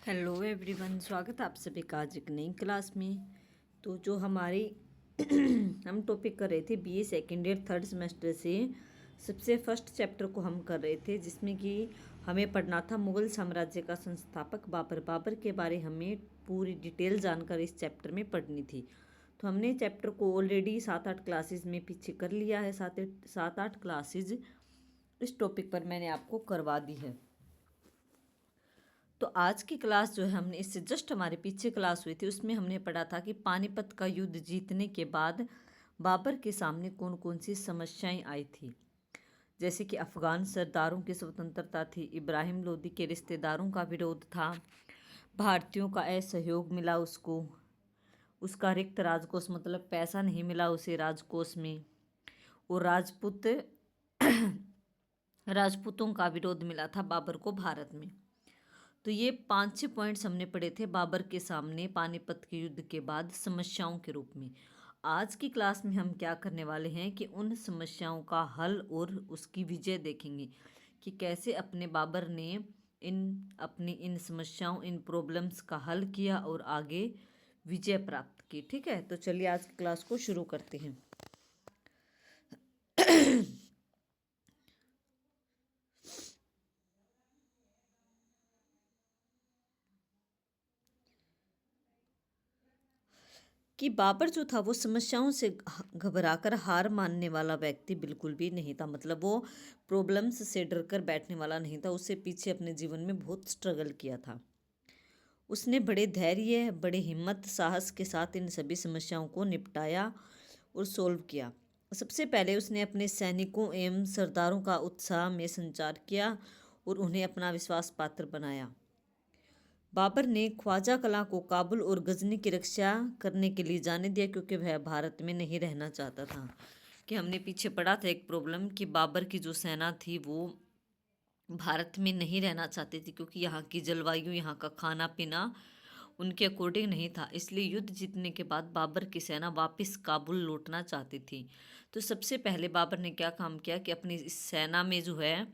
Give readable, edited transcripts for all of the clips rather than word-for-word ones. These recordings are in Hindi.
हेलो एवरीवन, स्वागत है आप सभी का आज एक नई क्लास में। तो जो हमारी हम टॉपिक कर रहे थे BA second year third semester से सबसे फर्स्ट चैप्टर को हम कर रहे थे, जिसमें कि हमें पढ़ना था मुगल साम्राज्य का संस्थापक बाबर। बाबर के बारे हमें पूरी डिटेल जानकारी इस चैप्टर में पढ़नी थी। तो हमने चैप्टर को ऑलरेडी 7-8 क्लासेज में पीछे कर लिया है। 7-8 क्लासेज इस टॉपिक पर मैंने आपको करवा दी है। तो आज की क्लास जो है, हमने इससे जस्ट हमारे पीछे क्लास हुई थी, उसमें हमने पढ़ा था कि पानीपत का युद्ध जीतने के बाद बाबर के सामने कौन कौन सी समस्याएं आई थी। जैसे कि अफगान सरदारों की स्वतंत्रता थी, इब्राहिम लोदी के रिश्तेदारों का विरोध था, भारतीयों का असहयोग मिला उसको, उसका रिक्त राजकोष मतलब पैसा नहीं मिला उसे राजकोष में, और राजपूतों का विरोध मिला था बाबर को भारत में। तो ये 5-6 पॉइंट्स हमने पढ़े थे बाबर के सामने पानीपत के युद्ध के बाद समस्याओं के रूप में। आज की क्लास में हम क्या करने वाले हैं कि उन समस्याओं का हल और उसकी विजय देखेंगे कि कैसे अपने बाबर ने इन समस्याओं, इन प्रॉब्लम्स का हल किया और आगे विजय प्राप्त की। ठीक है, तो चलिए आज की क्लास को शुरू करते हैं। कि बाबर जो था वो समस्याओं से घबराकर हार मानने वाला व्यक्ति बिल्कुल भी नहीं था। मतलब वो प्रॉब्लम्स से डरकर बैठने वाला नहीं था। उससे पीछे अपने जीवन में बहुत स्ट्रगल किया था। उसने बड़े धैर्य, बड़े हिम्मत, साहस के साथ इन सभी समस्याओं को निपटाया और सोल्व किया। सबसे पहले उसने अपने सैनिकों एवं सरदारों का उत्साह में संचार किया और उन्हें अपना विश्वास पात्र बनाया। बाबर ने ख्वाजा कलां को काबुल और गजनी की रक्षा करने के लिए जाने दिया, क्योंकि वह भारत में नहीं रहना चाहता था। कि हमने पीछे पढ़ा था एक प्रॉब्लम कि बाबर की जो सेना थी वो भारत में नहीं रहना चाहती थी, क्योंकि यहाँ की जलवायु, यहाँ का खाना पीना उनके अकॉर्डिंग नहीं था। इसलिए युद्ध जीतने के बाद बाबर की सेना वापस काबुल लौटना चाहती थी। तो सबसे पहले बाबर ने क्या काम किया कि अपनी इस सेना में जो है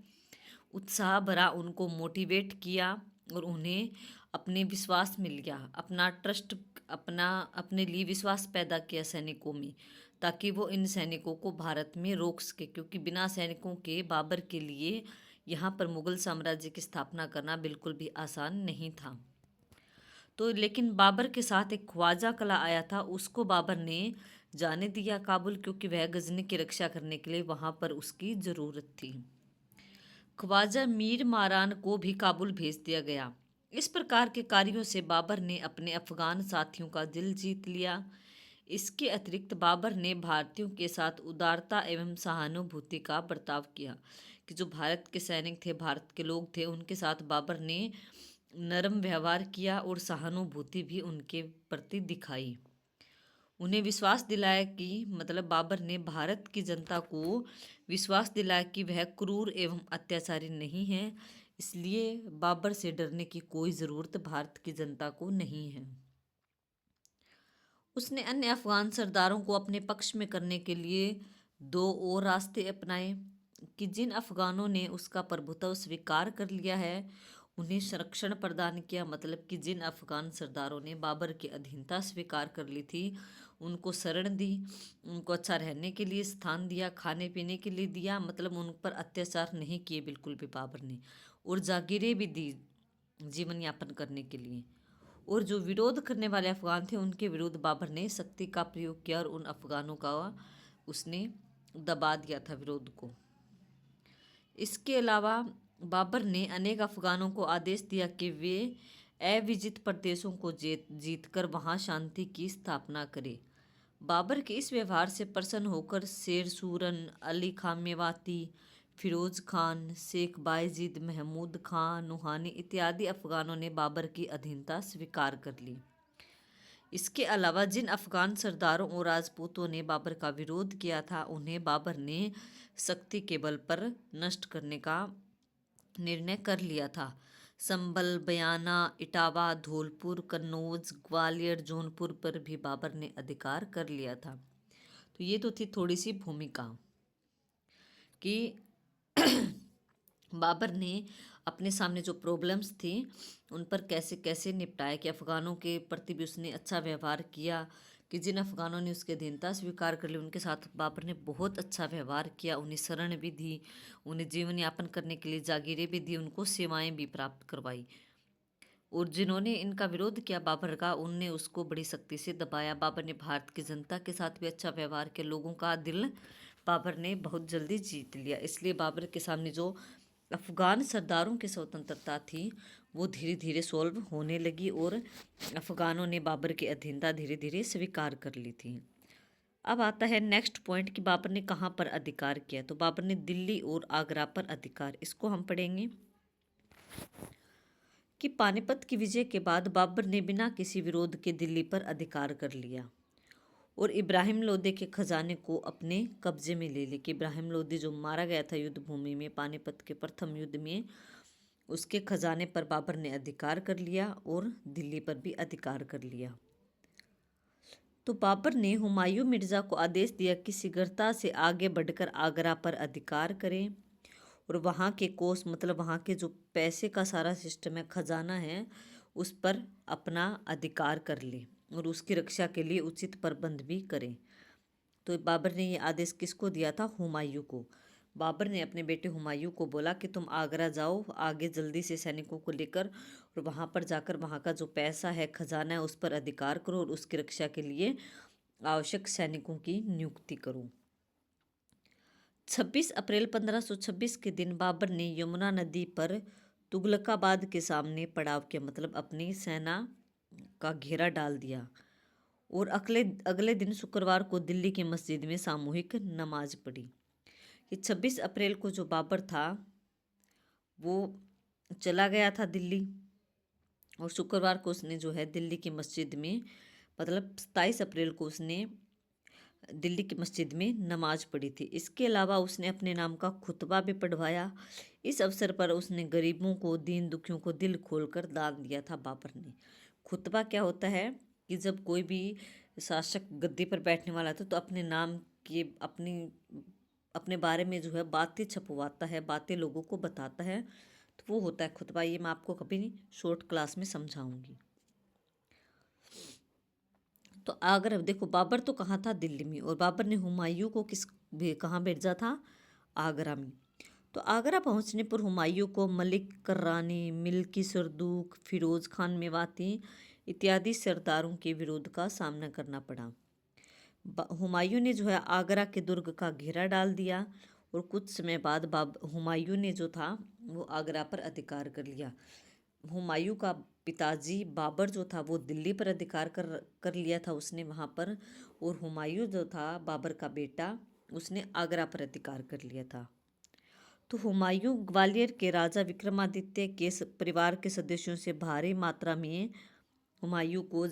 उत्साह भरा, उनको मोटिवेट किया और उन्हें अपने विश्वास मिल गया, अपना ट्रस्ट, अपने लिए विश्वास पैदा किया सैनिकों में, ताकि वो इन सैनिकों को भारत में रोक सके। क्योंकि बिना सैनिकों के बाबर के लिए यहाँ पर मुगल साम्राज्य की स्थापना करना बिल्कुल भी आसान नहीं था। तो लेकिन बाबर के साथ एक ख्वाजा कला आया था, उसको बाबर ने जाने दिया काबुल, क्योंकि वह गजनी की रक्षा करने के लिए वहाँ पर उसकी ज़रूरत थी। ख्वाजा मीर मारान को भी काबुल भेज दिया गया। इस प्रकार के कार्यों से बाबर ने अपने अफगान साथियों का दिल जीत लिया। इसके अतिरिक्त बाबर ने भारतीयों के साथ उदारता एवं सहानुभूति का बर्ताव किया। कि जो भारत के सैनिक थे, भारत के लोग थे, उनके साथ बाबर ने नरम व्यवहार किया और सहानुभूति भी उनके प्रति दिखाई। उन्हें विश्वास दिलाया कि मतलब बाबर ने भारत की जनता को विश्वास दिलाया कि वह क्रूर एवं अत्याचारी नहीं है। इसलिए बाबर से डरने की कोई ज़रूरत भारत की जनता को नहीं है। उसने अन्य अफगान सरदारों को अपने पक्ष में करने के लिए दो और रास्ते अपनाए। कि जिन अफगानों ने उसका प्रभुत्व स्वीकार कर लिया है उन्हें संरक्षण प्रदान किया। मतलब कि जिन अफगान सरदारों ने बाबर की अधीनता स्वीकार कर ली थी, उनको शरण दी, उनको अच्छा रहने के लिए स्थान दिया, खाने पीने के लिए दिया। मतलब उन पर अत्याचार नहीं किए बिल्कुल भी बाबर ने, और जागीरें भी दी जीवन यापन करने के लिए। और जो विरोध करने वाले अफगान थे, उनके विरुद्ध बाबर ने शक्ति का प्रयोग किया और उन अफगानों का उसने दबा दिया था विरोध को। इसके अलावा बाबर ने अनेक अफगानों को आदेश दिया कि वे अविजित प्रदेशों को जीत कर वहाँ शांति की स्थापना करें। बाबर के इस व्यवहार से प्रसन्न होकर शेर सूरन, अली खान मेवाती, फिरोज खान, शेख बायजीद, महमूद खान नुहानी इत्यादि अफगानों ने बाबर की अधीनता स्वीकार कर ली। इसके अलावा जिन अफगान सरदारों और राजपूतों ने बाबर का विरोध किया था, उन्हें बाबर ने शक्ति के बल पर नष्ट करने का निर्णय कर लिया था। संभल, बयाना, इटावा, धौलपुर, कन्नौज, ग्वालियर, जौनपुर पर भी बाबर ने अधिकार कर लिया था। तो ये तो थी थोड़ी सी भूमिका कि बाबर ने अपने सामने जो प्रॉब्लम्स थी उन पर कैसे कैसे निपटाया, कि अफ़गानों के प्रति भी उसने अच्छा व्यवहार किया, कि जिन अफ़गानों ने उसकी अधीनता स्वीकार कर ली उनके साथ बाबर ने बहुत अच्छा व्यवहार किया, उन्हें शरण भी दी, उन्हें जीवन यापन करने के लिए जागीरें भी दी, उनको सेवाएं भी प्राप्त करवाई। और जिन्होंने इनका विरोध किया बाबर का, उनने उसको बड़ी सख्ती से दबाया। बाबर ने भारत की जनता के साथ भी अच्छा व्यवहार किया, लोगों का दिल बाबर ने बहुत जल्दी जीत लिया। इसलिए बाबर के सामने जो अफ़गान सरदारों की स्वतंत्रता थी वो धीरे धीरे सॉल्व होने लगी और अफ़गानों ने बाबर की अधीनता धीरे धीरे स्वीकार कर ली थी। अब आता है नेक्स्ट पॉइंट कि बाबर ने कहाँ पर अधिकार किया। तो बाबर ने दिल्ली और आगरा पर अधिकार, इसको हम पढ़ेंगे कि पानीपत की विजय के बाद बाबर ने बिना किसी विरोध के दिल्ली पर अधिकार कर लिया और इब्राहिम लोदी के खजाने को अपने कब्जे में ले लिया। कि इब्राहिम लोदी जो मारा गया था युद्ध भूमि में पानीपत के प्रथम युद्ध में, उसके खजाने पर बाबर ने अधिकार कर लिया और दिल्ली पर भी अधिकार कर लिया। तो बाबर ने हुमायूं मिर्ज़ा को आदेश दिया कि शीघ्रता से आगे बढ़कर आगरा पर अधिकार करें और वहाँ के कोष मतलब वहाँ के जो पैसे का सारा सिस्टम है, खजाना है, उस पर अपना अधिकार कर ले और उसकी रक्षा के लिए उचित प्रबंध भी करें। तो बाबर ने ये आदेश किसको दिया था? हुमायूं को। बाबर ने अपने बेटे हुमायूं को बोला कि तुम आगरा जाओ, आगे जल्दी से सैनिकों को लेकर, और वहाँ पर जाकर वहाँ का जो पैसा है, खजाना है, उस पर अधिकार करो और उसकी रक्षा के लिए आवश्यक सैनिकों की नियुक्ति करो। 26 अप्रैल 1526 के दिन बाबर ने यमुना नदी पर तुगलकाबाद के सामने पड़ाव किया, मतलब अपनी सेना का घेरा डाल दिया और अगले अगले दिन शुक्रवार को दिल्ली की मस्जिद में सामूहिक नमाज पढ़ी। कि 26 अप्रैल को जो बाबर था वो चला गया था दिल्ली और शुक्रवार को उसने जो है दिल्ली की मस्जिद में, मतलब 27 अप्रैल को उसने दिल्ली की मस्जिद में नमाज पढ़ी थी। इसके अलावा उसने अपने नाम का खुतबा भी पढ़वाया। इस अवसर पर उसने गरीबों को, दीन दुखियों को दिल खोलकर दान दिया था बाबर ने। खुतबा क्या होता है कि जब कोई भी शासक गद्दी पर बैठने वाला था तो अपने नाम की अपने बारे में जो है बातें छपवाता है, बातें लोगों को बताता है, तो वो होता है खुतबा। ये मैं आपको कभी शॉर्ट क्लास में समझाऊंगी। तो अगर देखो बाबर तो कहाँ था? दिल्ली में। और बाबर ने हुमायूं को कहाँ भेजा था? आगरा में। तो आगरा पहुंचने पर हुमायूं को मलिक कर्रानी, मिल्की सरदूक, फिरोज खान मेवाती इत्यादि सरदारों के विरोध का सामना करना पड़ा। हुमायूं ने जो है आगरा के दुर्ग का घेरा डाल दिया और कुछ समय बाद हुमायूं ने जो था वो आगरा पर अधिकार कर लिया। हुमायूं का पिताजी बाबर जो था वो दिल्ली पर अधिकार कर लिया था उसने वहाँ पर, और हुमायूं जो था बाबर का बेटा, उसने आगरा पर अधिकार कर लिया था। तो हुमायूं ग्वालियर के राजा विक्रमादित्य के परिवार के सदस्यों से भारी मात्रा में हुमायूं को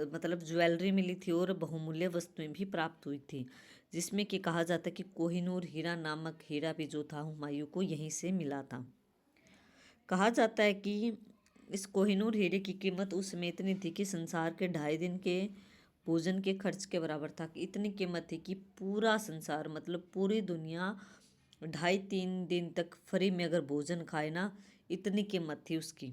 मतलब ज्वेलरी मिली थी और बहुमूल्य वस्तुएं भी प्राप्त हुई थी, जिसमें कि कहा जाता है कि कोहिनूर हीरा नामक हीरा भी जो था हुमायूं को यहीं से मिला था। कहा जाता है कि इस कोहिनूर हीरे की कीमत उस समय इतनी थी कि संसार के 2.5 दिन के भोजन के खर्च के बराबर था। कि इतनी कीमत थी कि पूरा संसार मतलब पूरी दुनिया 2.5-3 दिन तक फ्री में अगर भोजन खाए ना, इतनी कीमत थी उसकी।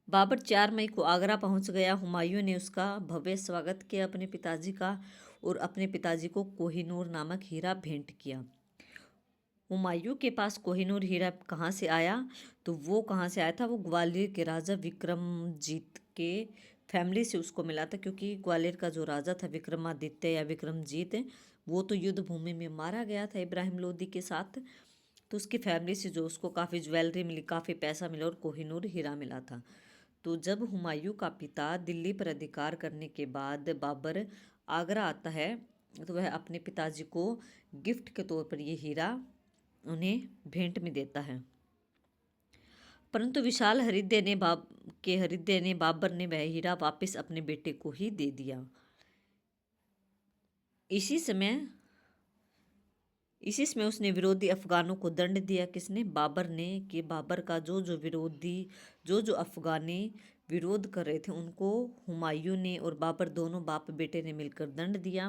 बाबर 4 मई को आगरा पहुंच गया। हुमायूं ने उसका भव्य स्वागत किया अपने पिताजी का और अपने पिताजी को कोहिनूर नामक हीरा भेंट किया। हुमायूं के पास कोहिनूर हीरा कहाँ से आया? तो वो कहाँ से आया था? वो ग्वालियर के राजा विक्रमजीत के फैमिली से उसको मिला था, क्योंकि ग्वालियर का जो राजा था विक्रमादित्य या विक्रमजीत, वो तो युद्ध भूमि में मारा गया था इब्राहिम लोदी के साथ। तो उसकी फैमिली से जो उसको काफ़ी ज्वेलरी मिली, काफ़ी पैसा मिला और कोहिनूर हीरा मिला था। तो जब हुमायूं का पिता दिल्ली पर अधिकार करने के बाद बाबर आगरा आता है तो वह अपने पिताजी को गिफ्ट के तौर पर ये हीरा उन्हें भेंट में देता है। परंतु विशाल हृदय ने बाबर ने वह हीरा वापस अपने बेटे को ही दे दिया। इसी समय उसने विरोधी अफगानों को दंड दिया। किसने? बाबर ने। कि बाबर का जो अफगानी विरोध कर रहे थे उनको हुमायूं ने और बाबर दोनों बाप बेटे ने मिलकर दंड दिया।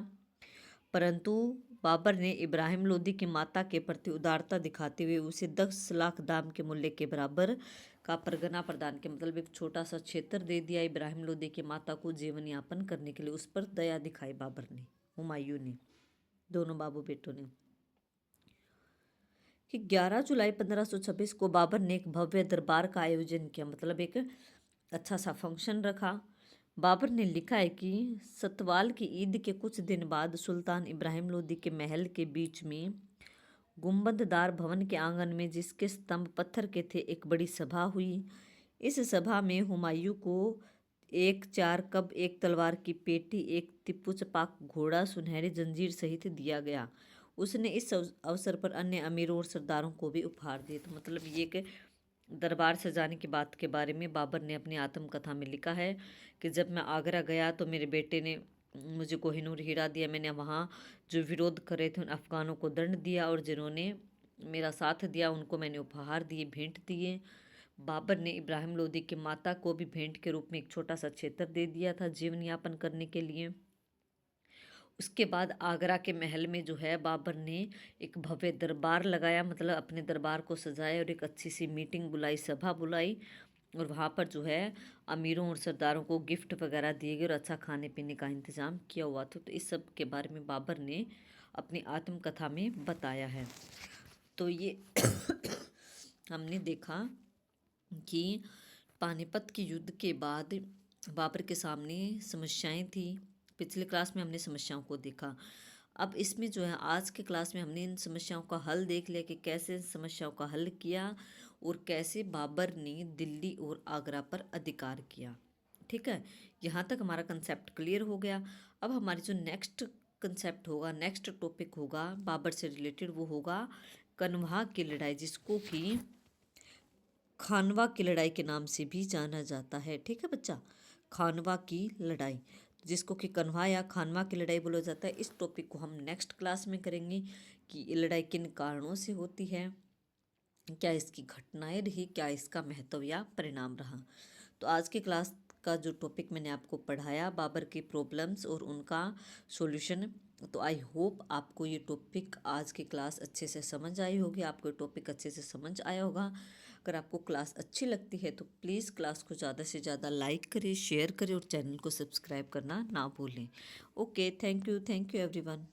परंतु बाबर ने इब्राहिम लोदी की माता के प्रति उदारता दिखाते हुए उसे 10 लाख दाम के मूल्य के बराबर का परगना प्रदान किया। मतलब एक छोटा सा क्षेत्र दे दिया इब्राहिम लोदी की माता को जीवन यापन करने के लिए। उस पर दया दिखाई बाबर ने, हुमायूं ने, दोनों बाबू बेटों ने। कि 11 जुलाई 1526 को बाबर ने एक भव्य दरबार का आयोजन किया। मतलब एक अच्छा सा फंक्शन रखा। बाबर ने लिखा है कि सतवाल की ईद के कुछ दिन बाद सुल्तान इब्राहिम लोदी के महल के बीच में गुंबददार भवन के आंगन में, जिसके स्तंभ पत्थर के थे, एक बड़ी सभा हुई। इस सभा में हुमायूं को एक 4 कब, एक तलवार की पेटी, एक तिप्पू चपाक घोड़ा, सुनहरी जंजीर सहित दिया गया। उसने इस अवसर पर अन्य अमीरों और सरदारों को भी उपहार दिए। तो मतलब ये कि दरबार सजाने की बात के बारे में बाबर ने अपनी आत्मकथा में लिखा है कि जब मैं आगरा गया तो मेरे बेटे ने मुझे कोहिनूर हीरा दिया। मैंने वहाँ जो विरोध करे थे उन अफगानों को दंड दिया, और जिन्होंने मेरा साथ दिया उनको मैंने उपहार दिए, भेंट दिए। बाबर ने इब्राहिम लोदी की माता को भी भेंट के रूप में एक छोटा सा क्षेत्र दे दिया था जीवन यापन करने के लिए। उसके बाद आगरा के महल में जो है बाबर ने एक भव्य दरबार लगाया, मतलब अपने दरबार को सजाया और एक अच्छी सी मीटिंग बुलाई, सभा बुलाई, और वहाँ पर जो है अमीरों और सरदारों को गिफ्ट वगैरह दिए गए और अच्छा खाने पीने का इंतज़ाम किया हुआ था। तो इस सब के बारे में बाबर ने अपनी आत्मकथा में बताया है। तो ये हमने देखा कि पानीपत के युद्ध के बाद बाबर के सामने समस्याएं थी। पिछले क्लास में हमने समस्याओं को देखा। अब इसमें जो है आज के क्लास में हमने इन समस्याओं का हल देख लिया कि कैसे इन समस्याओं का हल किया और कैसे बाबर ने दिल्ली और आगरा पर अधिकार किया। ठीक है, यहाँ तक हमारा कंसेप्ट क्लियर हो गया। अब हमारी जो नेक्स्ट कंसेप्ट होगा, नेक्स्ट टॉपिक होगा बाबर से रिलेटेड, वो होगा कन्वा की लड़ाई, जिसको कि खानवा की लड़ाई के नाम से भी जाना जाता है। ठीक है बच्चा, खानवा की लड़ाई, जिसको कि कन्वा या खानवा की लड़ाई बोला जाता है। इस टॉपिक को हम नेक्स्ट क्लास में करेंगे कि ये लड़ाई किन कारणों से होती है, क्या इसकी घटनाएं रही, क्या इसका महत्व या परिणाम रहा। तो आज की क्लास का जो टॉपिक मैंने आपको पढ़ाया, बाबर की प्रॉब्लम्स और उनका सॉल्यूशन, तो आई होप आपको ये टॉपिक आज की क्लास अच्छे से समझ आई होगी, आपको ये टॉपिक अच्छे से समझ आया होगा। अगर आपको क्लास अच्छी लगती है तो प्लीज़ क्लास को ज़्यादा से ज़्यादा लाइक करें, शेयर करें और चैनल को सब्सक्राइब करना ना भूलें। Okay, thank you everyone.